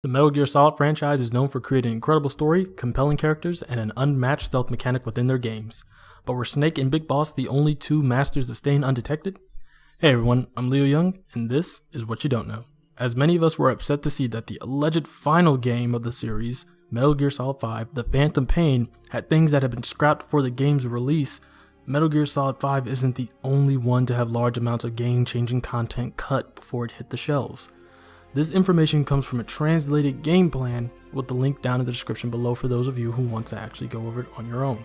The Metal Gear Solid franchise is known for creating an incredible story, compelling characters, and an unmatched stealth mechanic within their games. But were Snake and Big Boss the only two masters of staying undetected? Hey everyone, I'm Leo Young, and this is What You Don't Know. As many of us were upset to see that the alleged final game of the series, Metal Gear Solid 5, The Phantom Pain, had things that had been scrapped for the game's release, Metal Gear Solid 5 isn't the only one to have large amounts of game-changing content cut before it hit the shelves. This information comes from a translated game plan with the link down in the description below for those of you who want to actually go over it on your own.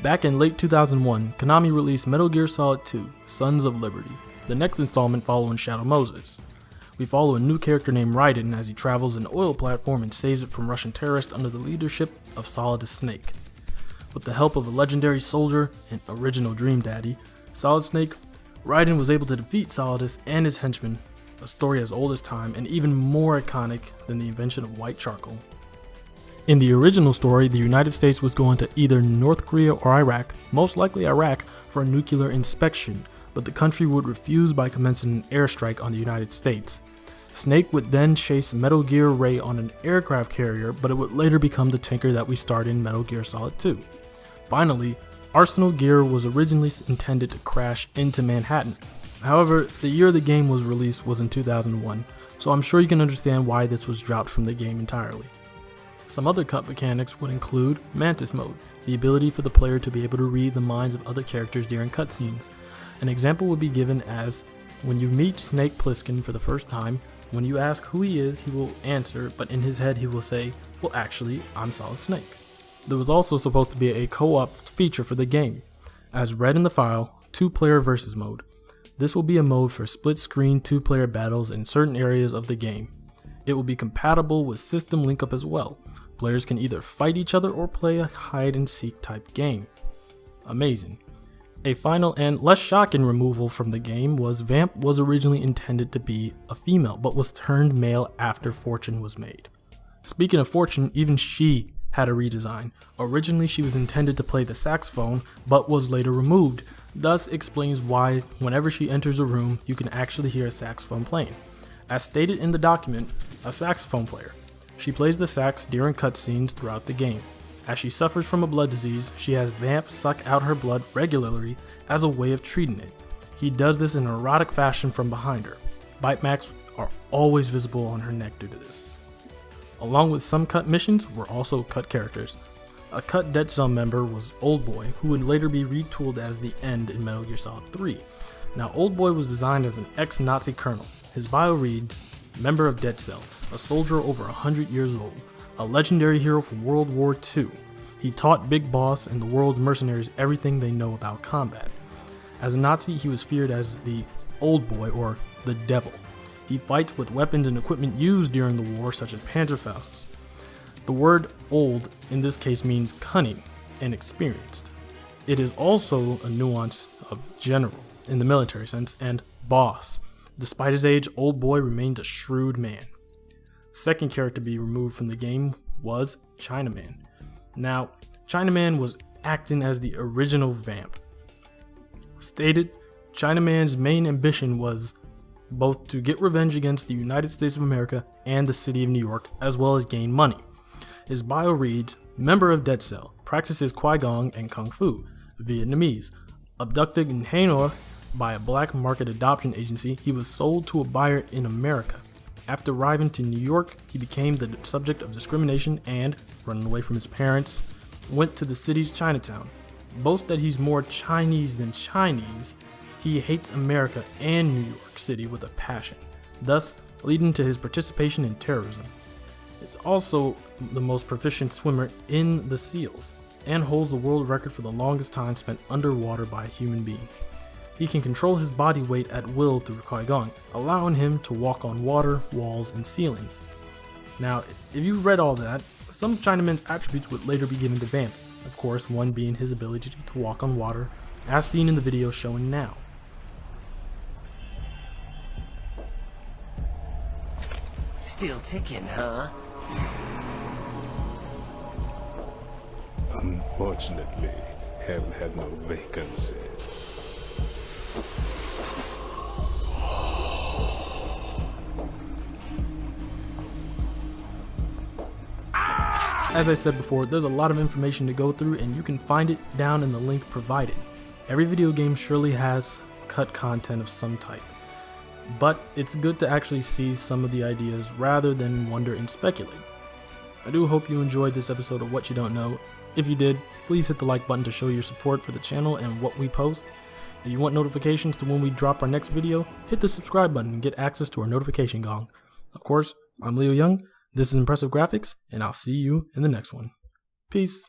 Back in late 2001, Konami released Metal Gear Solid 2, Sons of Liberty, the next installment following Shadow Moses. We follow a new character named Raiden as he travels an oil platform and saves it from Russian terrorists under the leadership of Solid Snake. With the help of a legendary soldier and original Dream Daddy, Solid Snake, Raiden was able to defeat Solidus and his henchmen, a story as old as time and even more iconic than the invention of white charcoal. In the original story, the United States was going to either North Korea or Iraq, most likely Iraq, for a nuclear inspection, but the country would refuse by commencing an airstrike on the United States. Snake would then chase Metal Gear Ray on an aircraft carrier, but it would later become the tanker that we start in Metal Gear Solid 2. Finally, Arsenal Gear was originally intended to crash into Manhattan. However, the year the game was released was in 2001, so I'm sure you can understand why this was dropped from the game entirely. Some other cut mechanics would include Mantis Mode, the ability for the player to be able to read the minds of other characters during cutscenes. An example would be given as, when you meet Snake Plissken for the first time, when you ask who he is, he will answer, but in his head he will say, well actually, I'm Solid Snake. There was also supposed to be a co-op feature for the game. As read in the file, 2-player versus mode. This will be a mode for split-screen 2-player battles in certain areas of the game. It will be compatible with system link-up as well. Players can either fight each other or play a hide-and-seek type game. Amazing. A final and less shocking removal from the game was Vamp was originally intended to be a female, but was turned male after Fortune was made. Speaking of Fortune, even she had a redesign. Originally she was intended to play the saxophone, but was later removed. Thus explains why whenever she enters a room, you can actually hear a saxophone playing. As stated in the document, a saxophone player. She plays the sax during cutscenes throughout the game. As she suffers from a blood disease, she has Vamp suck out her blood regularly as a way of treating it. He does this in an erotic fashion from behind her. Bite marks are always visible on her neck due to this. Along with some cut missions were also cut characters. A cut Dead Cell member was Old Boy, who would later be retooled as the End in Metal Gear Solid 3. Now Old Boy was designed as an ex-Nazi colonel. His bio reads, member of Dead Cell, a soldier over 100 years old, a legendary hero from World War II. He taught Big Boss and the world's mercenaries everything they know about combat. As a Nazi, he was feared as the Old Boy or the Devil. He fights with weapons and equipment used during the war such as Panzerfausts. The word old in this case means cunning and experienced. It is also a nuance of general in the military sense and boss. Despite his age, Old Boy remained a shrewd man. Second character to be removed from the game was Chinaman. Now, Chinaman was acting as the original Vamp. Stated, Chinaman's main ambition was both to get revenge against the United States of America and the city of New York, as well as gain money. His bio reads, member of Dead Cell, practices Qui-Gon and Kung Fu, Vietnamese. Abducted in Hanoi by a black market adoption agency, he was sold to a buyer in America. After arriving to New York, he became the subject of discrimination and, running away from his parents, went to the city's Chinatown. Boasts that he's more Chinese than Chinese, he hates America and New York City with a passion, thus leading to his participation in terrorism. It's also the most proficient swimmer in the SEALs, and holds the world record for the longest time spent underwater by a human being. He can control his body weight at will through Qui-Gon, allowing him to walk on water, walls, and ceilings. Now, if you've read all that, some of Chinaman's attributes would later be given to Vamp, of course one being his ability to walk on water, as seen in the video shown now. Still ticking, huh? Unfortunately, haven't had no vacancies. As I said before, there's a lot of information to go through and you can find it down in the link provided. Every video game surely has cut content of some type, but it's good to actually see some of the ideas rather than wonder and speculate. I do hope you enjoyed this episode of What You Don't Know. If you did, please hit the like button to show your support for the channel and what we post. If you want notifications to when we drop our next video, hit the subscribe button and get access to our notification gong. Of course, I'm Leo Young, this is Impressive Graphics, and I'll see you in the next one. Peace.